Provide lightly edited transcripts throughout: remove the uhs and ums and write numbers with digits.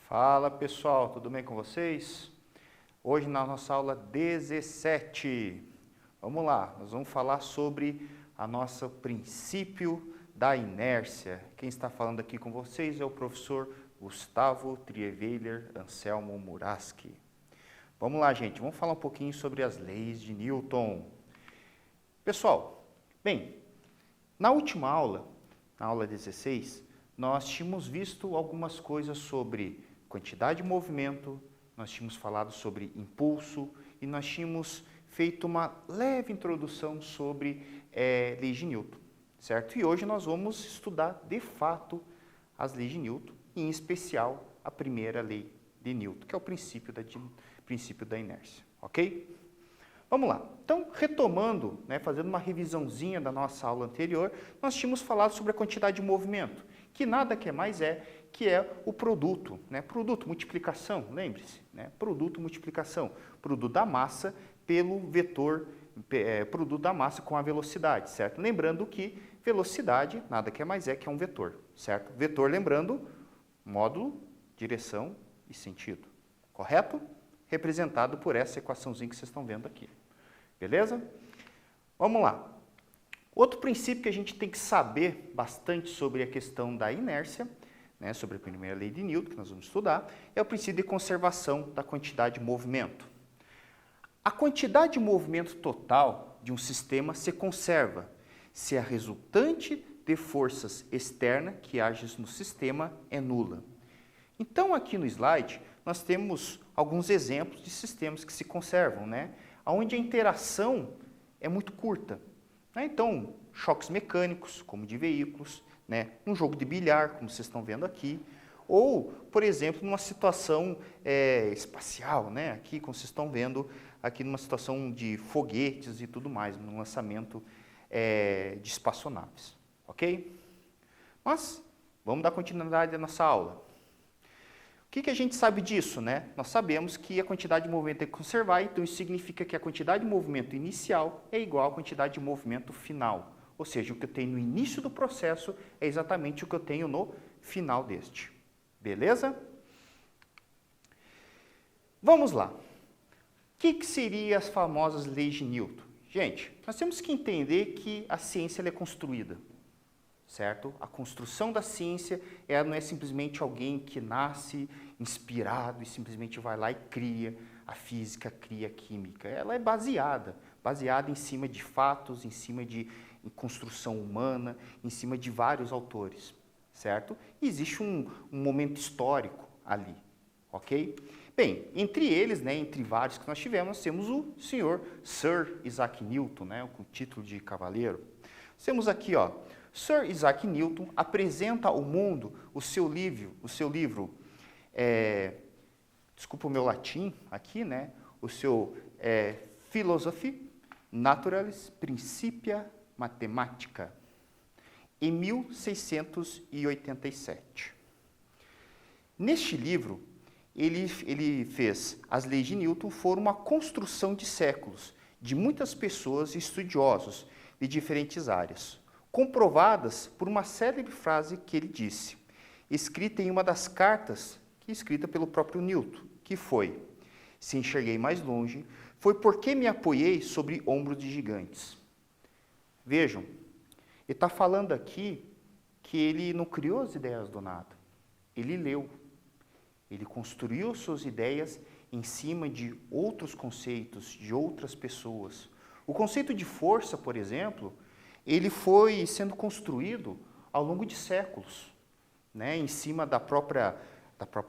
Fala pessoal, tudo bem com vocês? Hoje na nossa aula 17, vamos lá, nós vamos falar sobre a nosso princípio da inércia. Quem está falando aqui com vocês é o professor Gustavo Trierweiler Anselmo Muraski. Vamos lá, gente, vamos falar um pouquinho sobre as leis de Newton. Pessoal, bem, na última aula, na aula 16, nós tínhamos visto algumas coisas sobre quantidade de movimento, nós tínhamos falado sobre impulso e nós tínhamos feito uma leve introdução sobre leis de Newton, certo? E hoje nós vamos estudar de fato as leis de Newton, em especial a primeira lei de Newton, que é o princípio da inércia, ok? Vamos lá. Então, retomando, fazendo uma revisãozinha da nossa aula anterior, nós tínhamos falado sobre a quantidade de movimento, que nada que mais que é o produto, produto, multiplicação, lembre-se, produto, multiplicação, produto da massa pelo vetor, produto da massa com a velocidade, certo? Lembrando que velocidade nada que mais que é um vetor, certo? Vetor, lembrando, módulo, direção e sentido, correto? Representado por essa equaçãozinha que vocês estão vendo aqui, beleza? Vamos lá. Outro princípio que a gente tem que saber bastante sobre a questão da inércia, sobre a primeira lei de Newton, que nós vamos estudar, é o princípio de conservação da quantidade de movimento. A quantidade de movimento total de um sistema se conserva se a resultante de forças externas que agem no sistema é nula. Então, aqui no slide, nós temos alguns exemplos de sistemas que se conservam, onde a interação é muito curta. Então, choques mecânicos, como de veículos, um jogo de bilhar, como vocês estão vendo aqui, ou, por exemplo, numa situação espacial, aqui, como vocês estão vendo, aqui numa situação de foguetes e tudo mais, no lançamento de espaçonaves, ok? Mas, vamos dar continuidade à nossa aula. O que a gente sabe disso, Nós sabemos que a quantidade de movimento tem que conservar, então isso significa que a quantidade de movimento inicial é igual à quantidade de movimento final. Ou seja, o que eu tenho no início do processo é exatamente o que eu tenho no final deste. Beleza? Vamos lá. O que seriam as famosas leis de Newton? Gente, nós temos que entender que a ciência ela é construída. Certo? A construção da ciência não é simplesmente alguém que nasce inspirado e simplesmente vai lá e cria a física, cria a química. Ela é baseada em cima de fatos, em cima de construção humana, em cima de vários autores, certo? E existe um momento histórico ali, ok? Bem, entre eles, entre vários que nós tivemos, nós temos o senhor Sir Isaac Newton, com o título de cavaleiro. Temos aqui, Sir Isaac Newton apresenta ao mundo o seu livro, desculpa o meu latim aqui, o seu Philosophy Naturalis Principia Mathematica, em 1687. Neste livro, ele fez as leis de Newton foram uma construção de séculos, de muitas pessoas e estudiosos de diferentes áreas, comprovadas por uma célebre frase que ele disse, escrita em uma das cartas escrita pelo próprio Newton, que foi: se enxerguei mais longe, foi porque me apoiei sobre ombros de gigantes. Vejam, ele está falando aqui que ele não criou as ideias do nada. Ele leu. Ele construiu suas ideias em cima de outros conceitos, de outras pessoas. O conceito de força, por exemplo, ele foi sendo construído ao longo de séculos, em cima da própria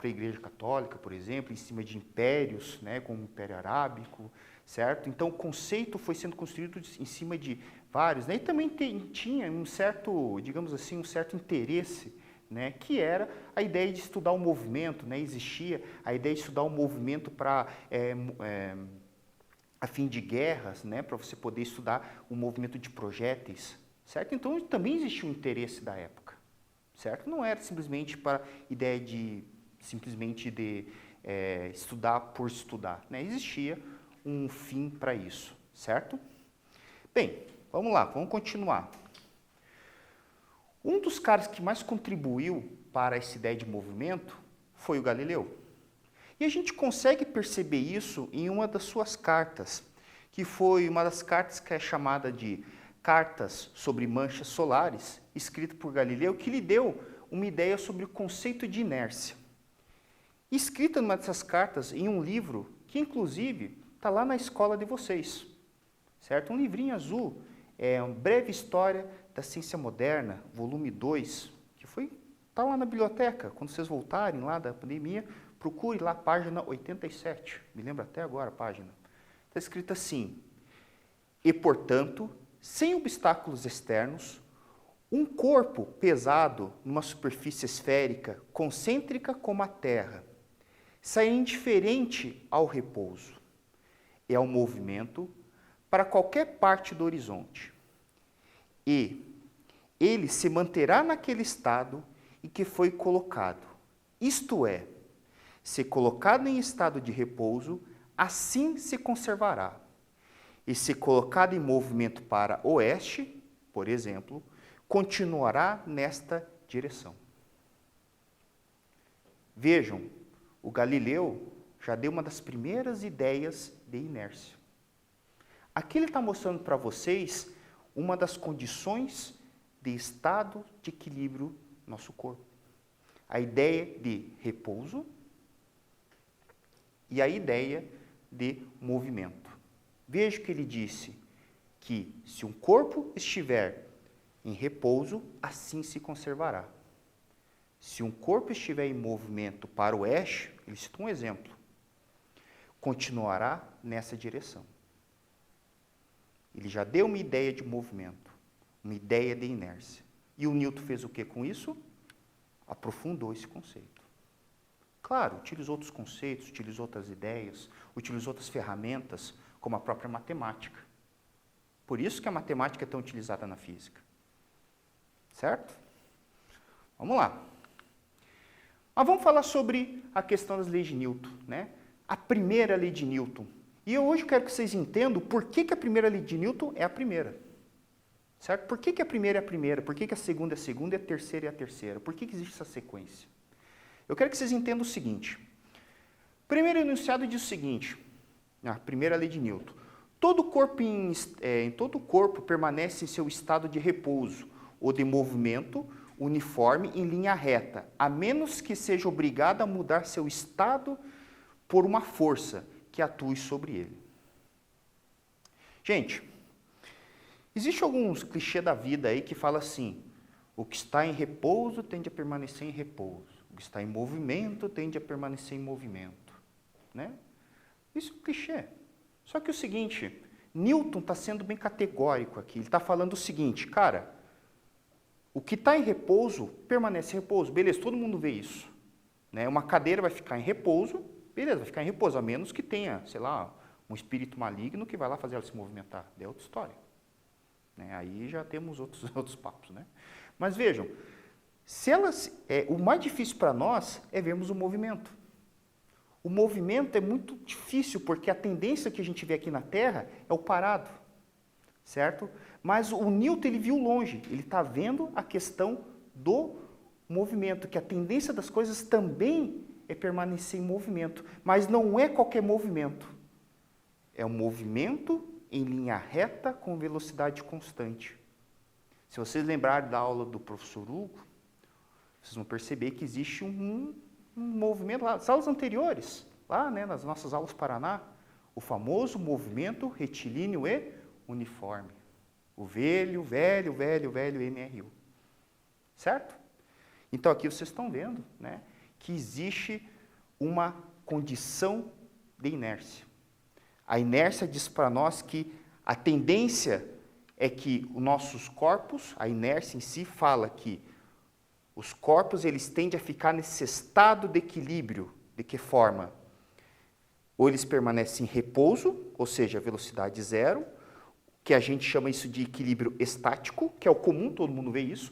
Igreja Católica, por exemplo, em cima de impérios, como o Império Arábico, certo? Então, o conceito foi sendo construído em cima de vários, e também tinha um certo, digamos assim, um certo interesse, que era a ideia de estudar o movimento, existia a ideia de estudar o movimento para a fim de guerras, para você poder estudar o movimento de projéteis, certo? Então, também existia um interesse da época, certo? Não era simplesmente para ideia de estudar por estudar, Existia um fim para isso, certo? Bem, vamos lá, vamos continuar. Um dos caras que mais contribuiu para essa ideia de movimento foi o Galileu. E a gente consegue perceber isso em uma das suas cartas, que foi uma das cartas que é chamada de Cartas sobre Manchas Solares, escrita por Galileu, que lhe deu uma ideia sobre o conceito de inércia. Escrita numa dessas cartas em um livro que, inclusive, está lá na escola de vocês, certo? Um livrinho azul, é uma breve história da ciência moderna, volume 2, que está lá na biblioteca. Quando vocês voltarem lá da pandemia, procure lá a página 87, me lembro até agora a página. Está escrito assim: e, portanto, sem obstáculos externos, um corpo pesado numa superfície esférica, concêntrica como a Terra, sai indiferente ao repouso e ao movimento para qualquer parte do horizonte. E ele se manterá naquele estado em que foi colocado, isto é, se colocado em estado de repouso, assim se conservará. E se colocado em movimento para oeste, por exemplo, continuará nesta direção. Vejam, o Galileu já deu uma das primeiras ideias de inércia. Aqui ele está mostrando para vocês uma das condições de estado de equilíbrio do nosso corpo. A ideia de repouso e a ideia de movimento. Veja que ele disse que se um corpo estiver em repouso, assim se conservará. Se um corpo estiver em movimento para o oeste, ele cita um exemplo, continuará nessa direção. Ele já deu uma ideia de movimento, uma ideia de inércia. E o Newton fez o que com isso? Aprofundou esse conceito. Claro, utilizou outros conceitos, utilizou outras ideias, utilizou outras ferramentas, como a própria matemática. Por isso que a matemática é tão utilizada na física. Certo? Vamos lá. Mas vamos falar sobre a questão das leis de Newton, né? A primeira lei de Newton. E eu hoje quero que vocês entendam por que a primeira lei de Newton é a primeira. Certo? Por que a primeira é a primeira? Por que a segunda é a segunda e a terceira é a terceira? Por que existe essa sequência? Eu quero que vocês entendam o seguinte. O primeiro enunciado diz o seguinte, a primeira lei de Newton. Todo corpo permanece em seu estado de repouso ou de movimento uniforme em linha reta, a menos que seja obrigado a mudar seu estado por uma força que atue sobre ele. Gente, existe alguns clichês da vida aí que fala assim, o que está em repouso tende a permanecer em repouso, o que está em movimento tende a permanecer em movimento, né? Isso é um clichê. Só que é o seguinte, Newton está sendo bem categórico aqui, ele está falando o seguinte, cara, o que está em repouso permanece em repouso, beleza, todo mundo vê isso, né? Uma cadeira vai ficar em repouso, beleza, vai ficar em repouso, a menos que tenha, sei lá, um espírito maligno que vai lá fazer ela se movimentar, é outra história. Né? Aí já temos outros papos, né? Mas vejam, o mais difícil para nós é vermos o movimento. O movimento é muito difícil, porque a tendência que a gente vê aqui na Terra é o parado, certo? Mas o Newton, ele viu longe, ele está vendo a questão do movimento, que a tendência das coisas também é permanecer em movimento, mas não é qualquer movimento. É um movimento em linha reta com velocidade constante. Se vocês lembrarem da aula do professor Hugo, vocês vão perceber que existe um movimento lá, nas aulas anteriores, lá, né, nas nossas aulas Paraná, o famoso movimento retilíneo e uniforme. O velho MRU. Certo? Então aqui vocês estão vendo, né, que existe uma condição de inércia. A inércia diz para nós que a tendência é que os nossos corpos, a inércia em si fala que os corpos eles tendem a ficar nesse estado de equilíbrio. De que forma? Ou eles permanecem em repouso, ou seja, velocidade zero, que a gente chama isso de equilíbrio estático, que é o comum, todo mundo vê isso,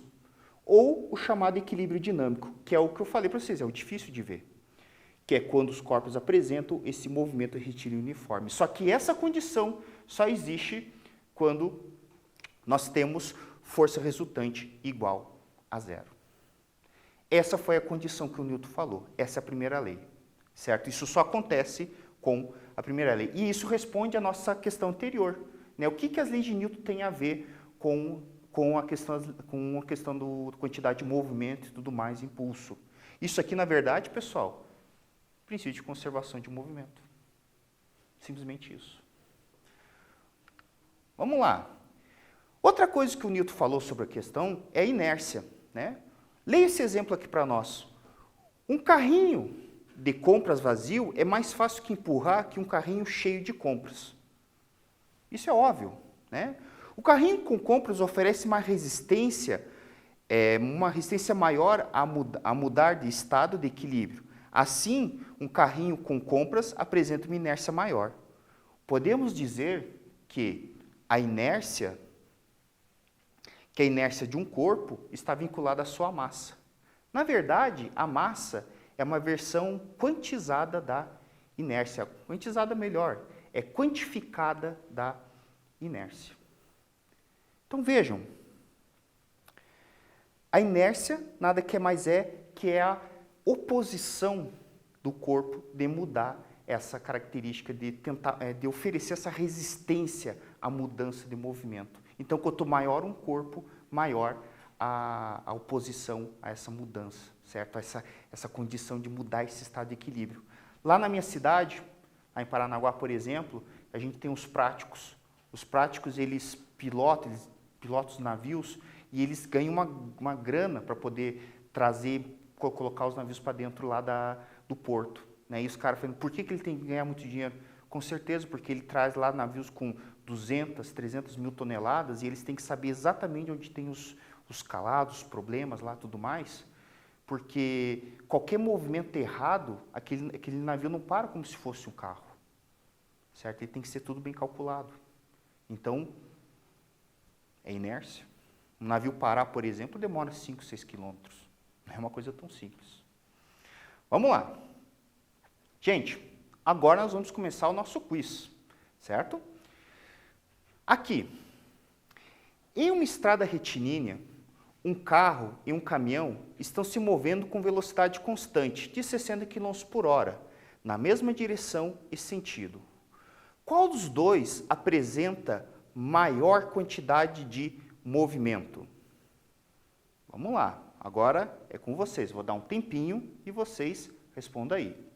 ou o chamado equilíbrio dinâmico, que é o que eu falei para vocês, é o difícil de ver, que é quando os corpos apresentam esse movimento retilíneo uniforme. Só que essa condição só existe quando nós temos força resultante igual a zero. Essa foi a condição que o Newton falou, essa é a primeira lei, certo? Isso só acontece com a primeira lei. E isso responde à nossa questão anterior, né? O que as leis de Newton têm a ver com a questão da quantidade de movimento e tudo mais, impulso? Isso aqui, na verdade, pessoal, princípio de conservação de movimento. Simplesmente isso. Vamos lá. Outra coisa que o Newton falou sobre a questão é a inércia, né? Leia esse exemplo aqui para nós. Um carrinho de compras vazio é mais fácil que empurrar que um carrinho cheio de compras. Isso é óbvio, né? O carrinho com compras oferece uma resistência maior a mudar de estado de equilíbrio. Assim, um carrinho com compras apresenta uma inércia maior. Podemos dizer que a inércia de um corpo está vinculada à sua massa. Na verdade, a massa é uma versão quantizada da inércia. Quantizada melhor, é quantificada da inércia. Então vejam, a inércia nada que mais que é a oposição do corpo de mudar essa característica de oferecer essa resistência à mudança de movimento. Então, quanto maior um corpo, maior a oposição a essa mudança, certo? Essa condição de mudar esse estado de equilíbrio. Lá na minha cidade, lá em Paranaguá, por exemplo, a gente tem os práticos. Os práticos, eles pilotam os navios e eles ganham uma grana para poder colocar os navios para dentro lá do porto. Né? E os caras falam, por que ele tem que ganhar muito dinheiro? Com certeza, porque ele traz lá navios com 200, 300 mil toneladas e eles têm que saber exatamente onde tem os calados, os problemas lá, tudo mais, porque qualquer movimento errado, aquele navio não para como se fosse um carro, certo? Ele tem que ser tudo bem calculado. Então, é inércia. Um navio parar, por exemplo, demora 5, 6 quilômetros. Não é uma coisa tão simples. Vamos lá. Gente, agora nós vamos começar o nosso quiz, certo? Aqui, em uma estrada retilínea, um carro e um caminhão estão se movendo com velocidade constante, de 60 km por hora, na mesma direção e sentido. Qual dos dois apresenta maior quantidade de movimento? Vamos lá, agora é com vocês. Vou dar um tempinho e vocês respondam aí.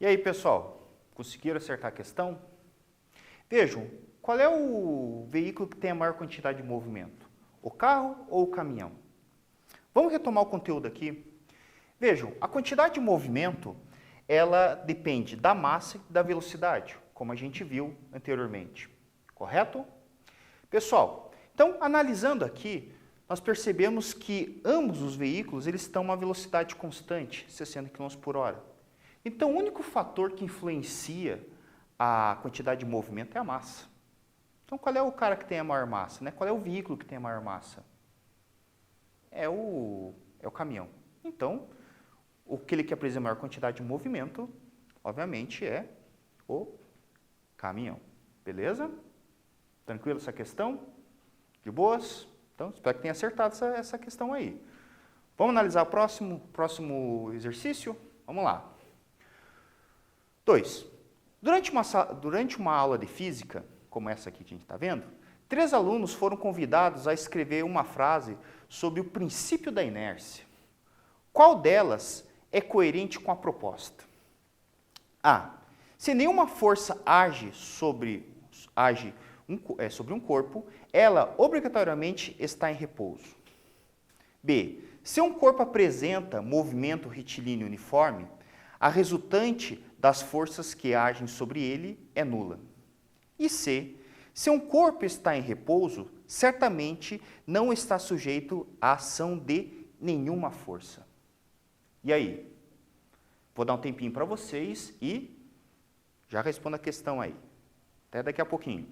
E aí, pessoal, conseguiram acertar a questão? Vejam, qual é o veículo que tem a maior quantidade de movimento? O carro ou o caminhão? Vamos retomar o conteúdo aqui. Vejam, a quantidade de movimento, ela depende da massa e da velocidade, como a gente viu anteriormente, correto? Pessoal, então, analisando aqui, nós percebemos que ambos os veículos eles estão a uma velocidade constante, 60 km por hora. Então, o único fator que influencia a quantidade de movimento é a massa. Então, qual é o cara que tem a maior massa, né? Qual é o veículo que tem a maior massa? É o caminhão. Então, aquele que apresenta a maior quantidade de movimento, obviamente, é o caminhão. Beleza? Tranquilo essa questão? De boas? Então, espero que tenha acertado essa questão aí. Vamos analisar o próximo exercício? Vamos lá. 2. Durante uma aula de física, como essa aqui que a gente está vendo, 3 alunos foram convidados a escrever uma frase sobre o princípio da inércia. Qual delas é coerente com a proposta? A. Se nenhuma força age sobre um corpo, ela obrigatoriamente está em repouso. B. Se um corpo apresenta movimento retilíneo uniforme, a resultante das forças que agem sobre ele é nula. E C. Se um corpo está em repouso, certamente não está sujeito à ação de nenhuma força. E aí? Vou dar um tempinho para vocês e já respondo a questão aí. Até daqui a pouquinho.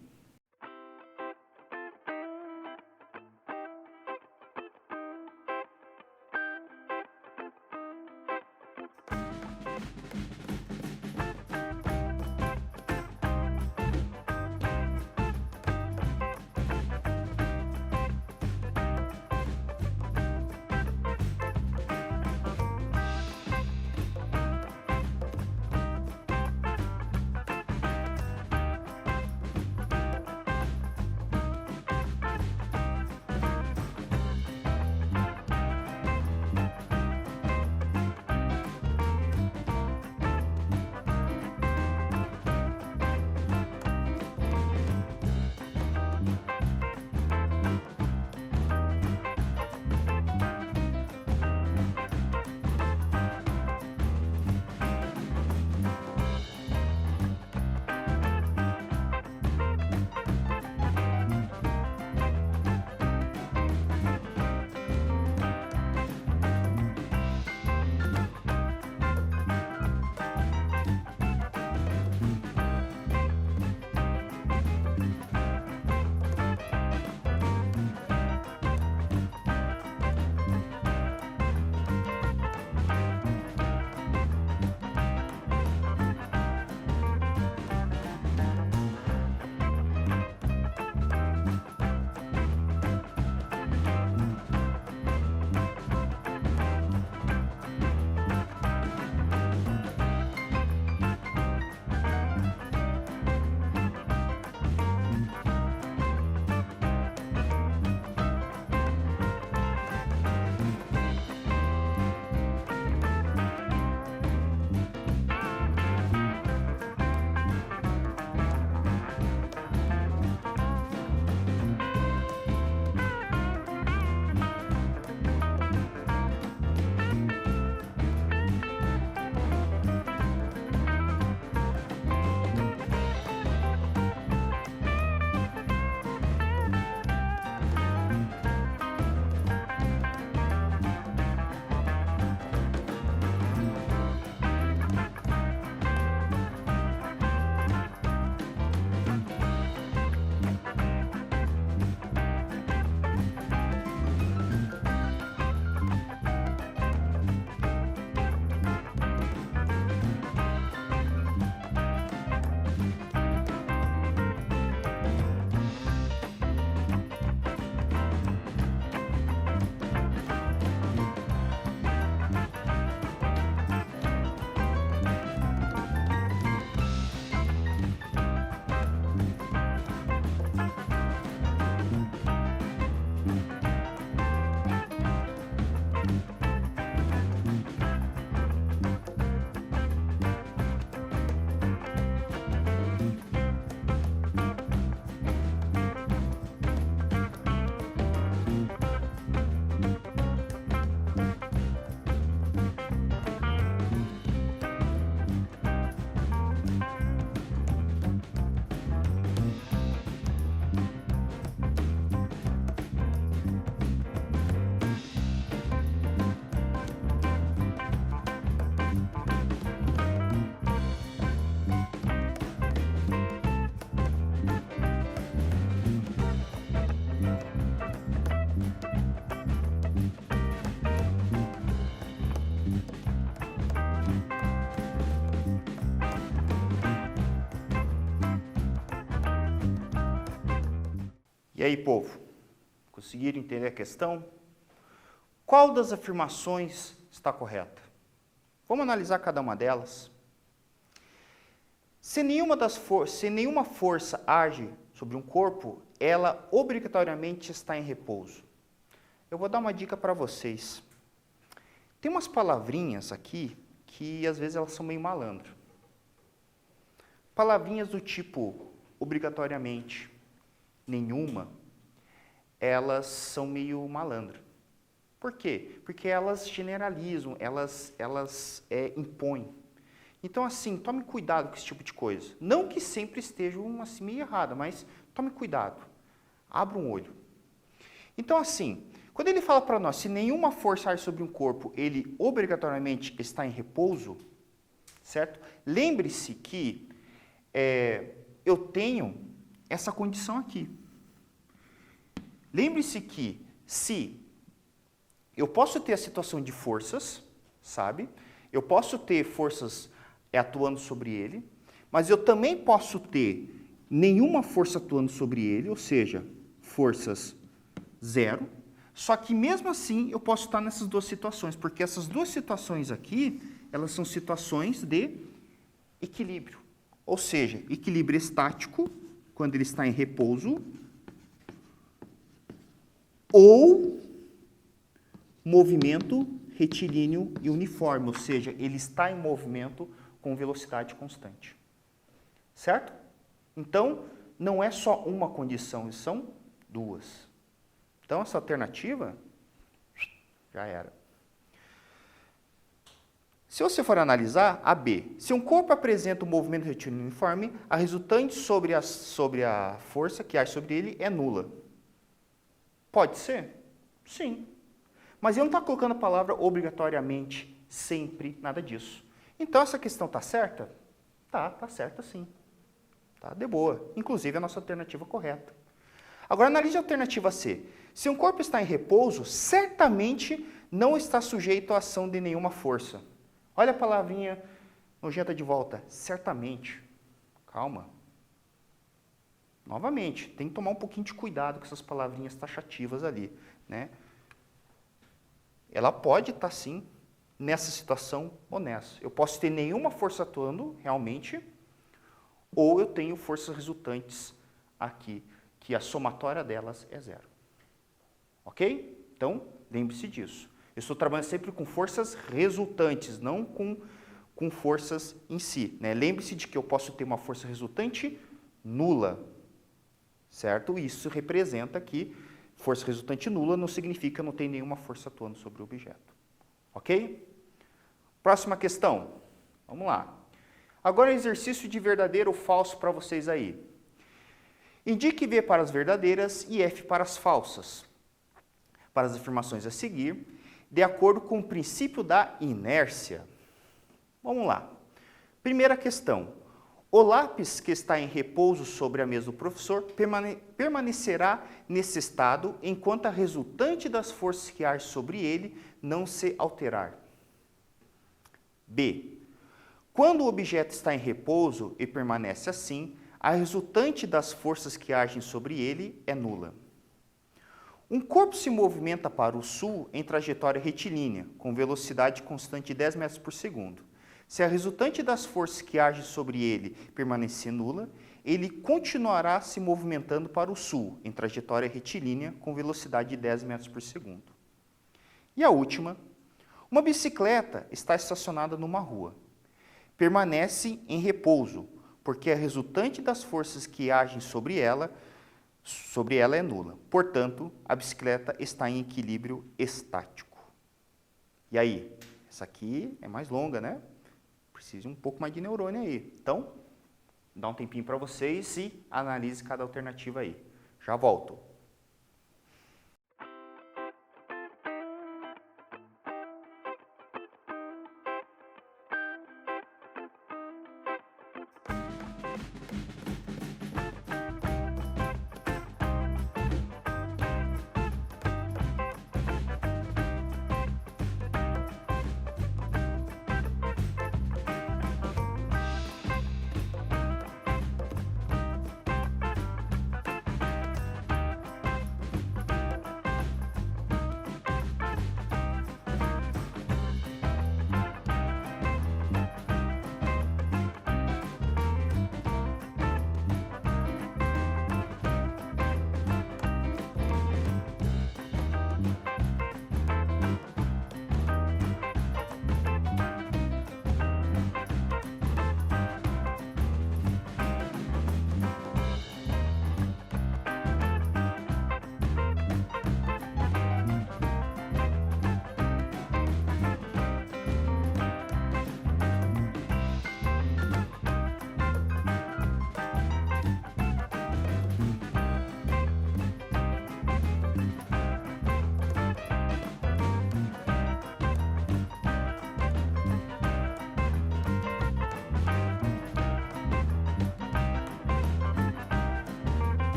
E aí, povo? Conseguiram entender a questão? Qual das afirmações está correta? Vamos analisar cada uma delas. Se nenhuma força age sobre um corpo, ela obrigatoriamente está em repouso. Eu vou dar uma dica para vocês. Tem umas palavrinhas aqui que às vezes elas são meio malandro. Palavrinhas do tipo obrigatoriamente, nenhuma, elas são meio malandro. Por quê? Porque elas generalizam, elas impõem. Então, assim, tome cuidado com esse tipo de coisa. Não que sempre estejam assim meio errada, mas tome cuidado. Abra um olho. Então, assim, quando ele fala para nós, se nenhuma força age sobre um corpo, ele obrigatoriamente está em repouso, certo? Lembre-se que eu tenho essa condição aqui. Lembre-se que se eu posso ter a situação de forças, sabe? Eu posso ter forças atuando sobre ele, mas eu também posso ter nenhuma força atuando sobre ele, ou seja, forças zero. Só que mesmo assim eu posso estar nessas duas situações, porque essas duas situações aqui, elas são situações de equilíbrio. Ou seja, equilíbrio estático, quando ele está em repouso, ou movimento retilíneo e uniforme, ou seja, ele está em movimento com velocidade constante. Certo? Então, não é só uma condição, são duas. Então, essa alternativa já era. Se você for analisar, a B. Se um corpo apresenta um movimento retilíneo uniforme, a resultante sobre a força que age sobre ele é nula. Pode ser? Sim. Mas eu não estou colocando a palavra obrigatoriamente, sempre, nada disso. Então, essa questão está certa? Tá certa sim. Tá de boa. Inclusive, a nossa alternativa correta. Agora, analise a alternativa C. Se um corpo está em repouso, certamente não está sujeito à ação de nenhuma força. Olha a palavrinha nojenta de volta. Certamente. Calma. Novamente, tem que tomar um pouquinho de cuidado com essas palavrinhas taxativas ali, né? Ela pode estar, sim, nessa situação ou nessa. Eu posso ter nenhuma força atuando, realmente, ou eu tenho forças resultantes aqui, que a somatória delas é zero. Ok? Então, lembre-se disso. Eu estou trabalhando sempre com forças resultantes, não com forças em si, né? Lembre-se de que eu posso ter uma força resultante nula, certo? Isso representa que força resultante nula não significa que não tem nenhuma força atuando sobre o objeto. Ok? Próxima questão. Vamos lá. Agora, exercício de verdadeiro ou falso para vocês aí. Indique V para as verdadeiras e F para as falsas. Para as afirmações a seguir, de acordo com o princípio da inércia. Vamos lá. Primeira questão. O lápis que está em repouso sobre a mesa do professor permanecerá nesse estado enquanto a resultante das forças que agem sobre ele não se alterar. B. Quando o objeto está em repouso e permanece assim, a resultante das forças que agem sobre ele é nula. Um corpo se movimenta para o sul em trajetória retilínea, com velocidade constante de 10 metros por segundo. Se a resultante das forças que agem sobre ele permanecer nula, ele continuará se movimentando para o sul, em trajetória retilínea, com velocidade de 10 metros por segundo. E a última, uma bicicleta está estacionada numa rua. Permanece em repouso, porque a resultante das forças que agem sobre ela é nula. Portanto, a bicicleta está em equilíbrio estático. E aí? Essa aqui é mais longa, né? Precisa um pouco mais de neurônio aí. Então, dá um tempinho para vocês e analise cada alternativa aí. Já volto.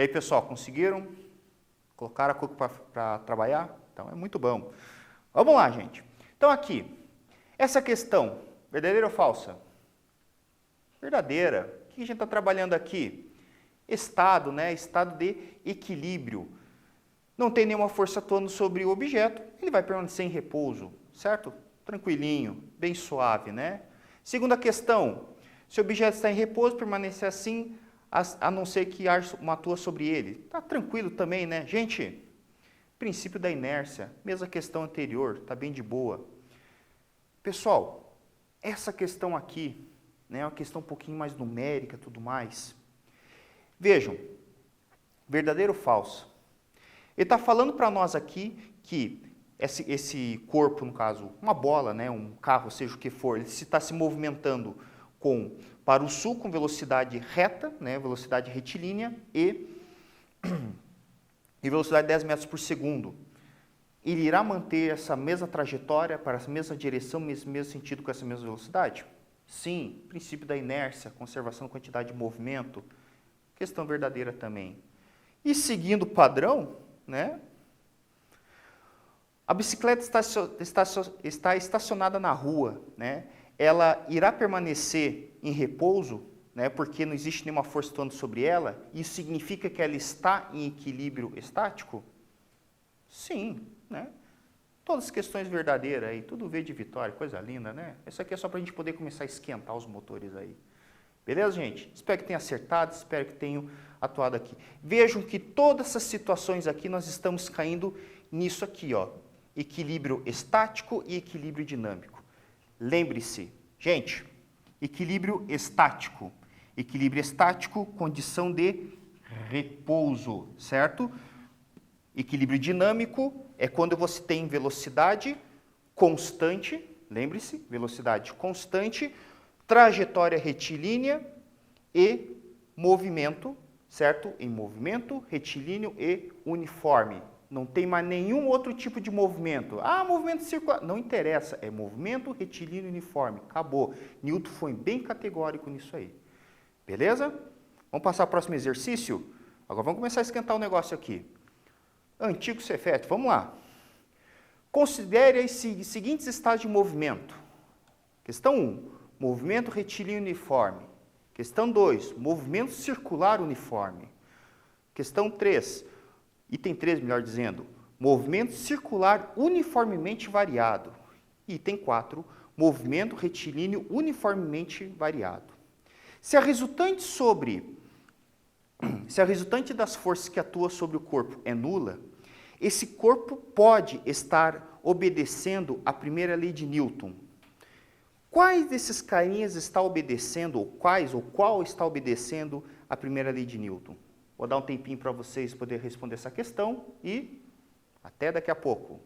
E aí, pessoal, conseguiram? Colocaram a Cook para trabalhar? Então, é muito bom. Vamos lá, gente. Então, aqui, essa questão, verdadeira ou falsa? Verdadeira. O que a gente está trabalhando aqui? Estado, né? Estado de equilíbrio. Não tem nenhuma força atuando sobre o objeto, ele vai permanecer em repouso, certo? Tranquilinho, bem suave, né? Segunda questão, se o objeto está em repouso, permanecer assim, a não ser que ar atua sobre ele. Está tranquilo também, né? Gente, princípio da inércia, mesma questão anterior, está bem de boa. Pessoal, essa questão aqui, né, é uma questão um pouquinho mais numérica e tudo mais. Vejam, verdadeiro ou falso? Ele está falando para nós aqui que esse corpo, no caso, uma bola, né, um carro, seja o que for, ele está se movimentando para o sul com velocidade reta, né, velocidade retilínea e velocidade de 10 metros por segundo. Ele irá manter essa mesma trajetória para essa mesma direção, mesmo sentido com essa mesma velocidade? Sim, princípio da inércia, conservação da quantidade de movimento, questão verdadeira também. E seguindo o padrão, né, a bicicleta está estacionada na rua, né, ela irá permanecer em repouso, né, porque não existe nenhuma força atuando sobre ela, isso significa que ela está em equilíbrio estático? Sim, né? Todas as questões verdadeiras aí, tudo V de vitória, coisa linda, né? Isso aqui é só para a gente poder começar a esquentar os motores aí. Beleza, gente? Espero que tenha acertado, espero que tenham atuado aqui. Vejam que todas essas situações aqui, nós estamos caindo nisso aqui, ó. Equilíbrio estático e equilíbrio dinâmico. Lembre-se, gente, equilíbrio estático. Equilíbrio estático, condição de repouso, certo? Equilíbrio dinâmico é quando você tem velocidade constante, lembre-se, velocidade constante, trajetória retilínea e movimento, certo? Em movimento, retilíneo e uniforme. Não tem mais nenhum outro tipo de movimento. Ah, movimento circular. Não interessa, é movimento retilíneo e uniforme. Acabou. Newton foi bem categórico nisso aí. Beleza? Vamos passar ao próximo exercício? Agora vamos começar a esquentar o negócio aqui. Antigo Cefet, vamos lá. Considere os seguintes estados de movimento. Questão 1, movimento retilíneo uniforme. Questão 2, movimento circular uniforme. Questão 3, item 3, melhor dizendo, movimento circular uniformemente variado. Item 4, movimento retilíneo uniformemente variado. Se a resultante das forças que atuam sobre o corpo é nula, esse corpo pode estar obedecendo à primeira lei de Newton. Quais desses carinhas está obedecendo, ou qual está obedecendo à primeira lei de Newton? Vou dar um tempinho para vocês poderem responder essa questão e até daqui a pouco.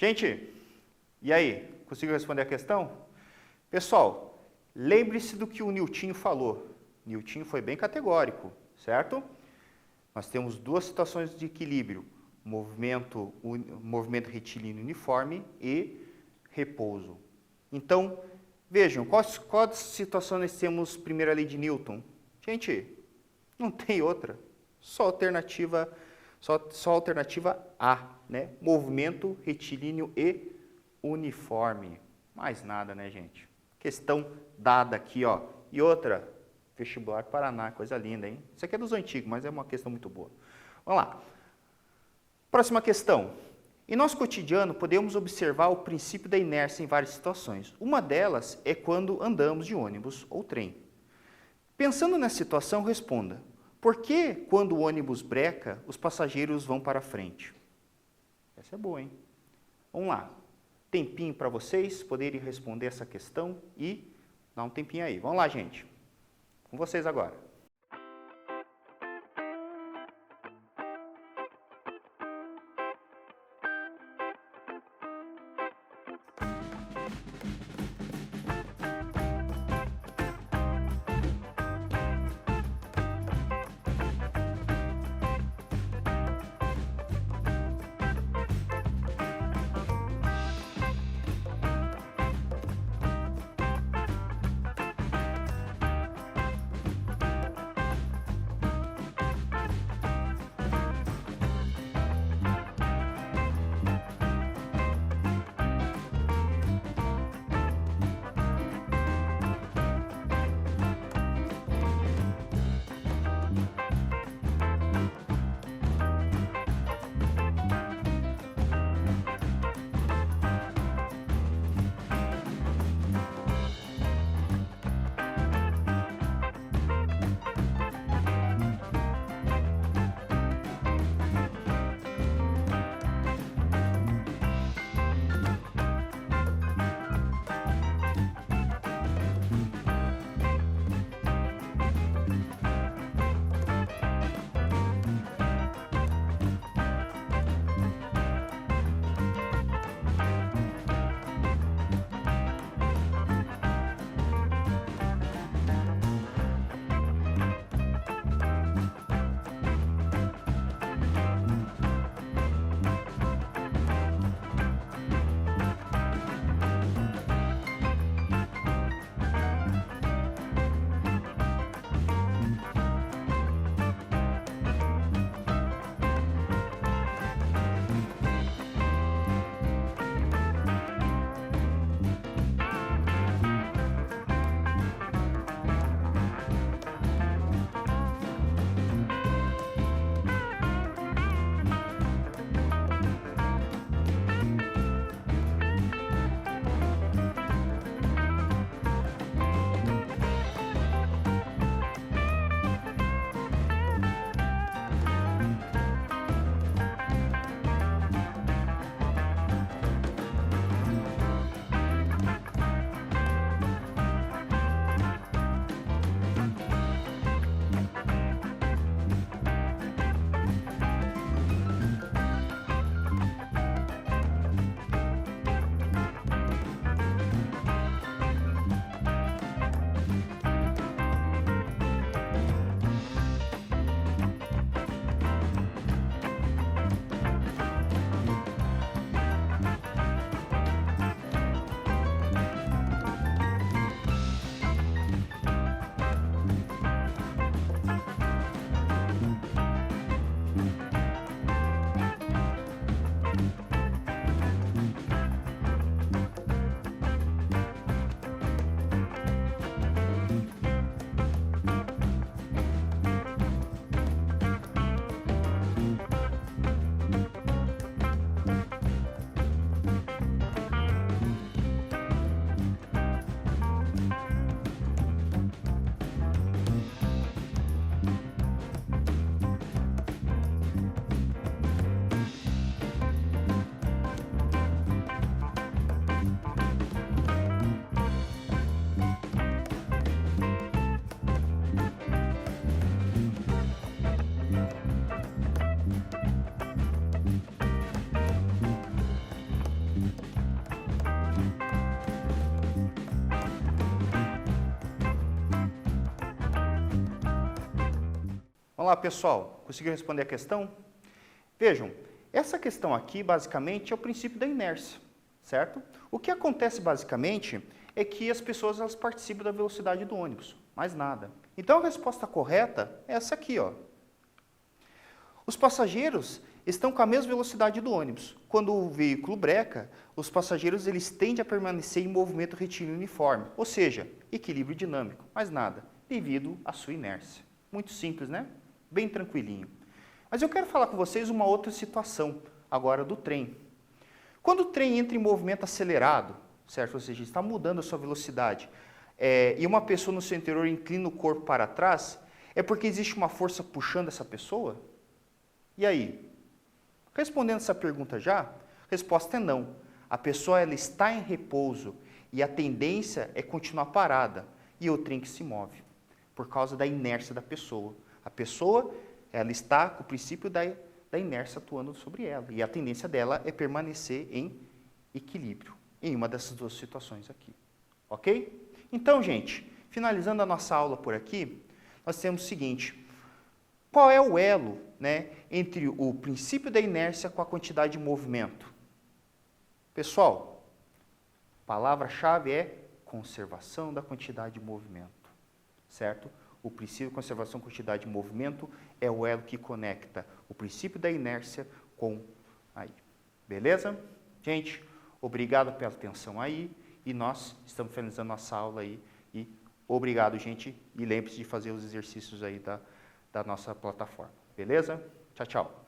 Gente, e aí? Conseguiu responder a questão? Pessoal, lembre-se do que o Newton falou. Newton foi bem categórico, certo? Nós temos duas situações de equilíbrio, movimento retilíneo uniforme e repouso. Então, vejam, qual situação nós temos primeira lei de Newton? Gente, não tem outra, só alternativa A, né? Movimento retilíneo e uniforme. Mais nada, né, gente? Questão dada aqui, ó. E outra, vestibular Paraná, coisa linda, hein? Isso aqui é dos antigos, mas é uma questão muito boa. Vamos lá. Próxima questão. Em nosso cotidiano, podemos observar o princípio da inércia em várias situações. Uma delas é quando andamos de ônibus ou trem. Pensando nessa situação, responda: por que, quando o ônibus breca, os passageiros vão para frente? Essa é boa, hein? Vamos lá. Tempinho para vocês poderem responder essa questão e dá um tempinho aí. Vamos lá, gente. Com vocês agora. Vamos lá, pessoal. Conseguiram responder a questão? Vejam, essa questão aqui, basicamente, é o princípio da inércia, certo? O que acontece, basicamente, é que as pessoas elas participam da velocidade do ônibus, mais nada. Então, a resposta correta é essa aqui, ó. Os passageiros estão com a mesma velocidade do ônibus. Quando o veículo breca, os passageiros eles tendem a permanecer em movimento retilíneo uniforme, ou seja, equilíbrio dinâmico, mais nada, devido à sua inércia. Muito simples, né? Bem tranquilinho. Mas eu quero falar com vocês uma outra situação, agora do trem. Quando o trem entra em movimento acelerado, certo? Ou seja, está mudando a sua velocidade, e uma pessoa no seu interior inclina o corpo para trás, é porque existe uma força puxando essa pessoa? E aí? Respondendo essa pergunta já, a resposta é não. A pessoa ela está em repouso e a tendência é continuar parada e o trem que se move, por causa da inércia da pessoa. A pessoa ela está com o princípio da inércia atuando sobre ela e a tendência dela é permanecer em equilíbrio em uma dessas duas situações aqui. Ok? Então, gente, finalizando a nossa aula por aqui, nós temos o seguinte: qual é o elo, né, entre o princípio da inércia com a quantidade de movimento? Pessoal, a palavra-chave é conservação da quantidade de movimento, certo? O princípio de conservação da quantidade de movimento é o elo que conecta o princípio da inércia com aí. Beleza? Gente, obrigado pela atenção aí e nós estamos finalizando nossa aula aí e obrigado, gente, e lembre-se de fazer os exercícios aí da nossa plataforma. Beleza? Tchau, tchau.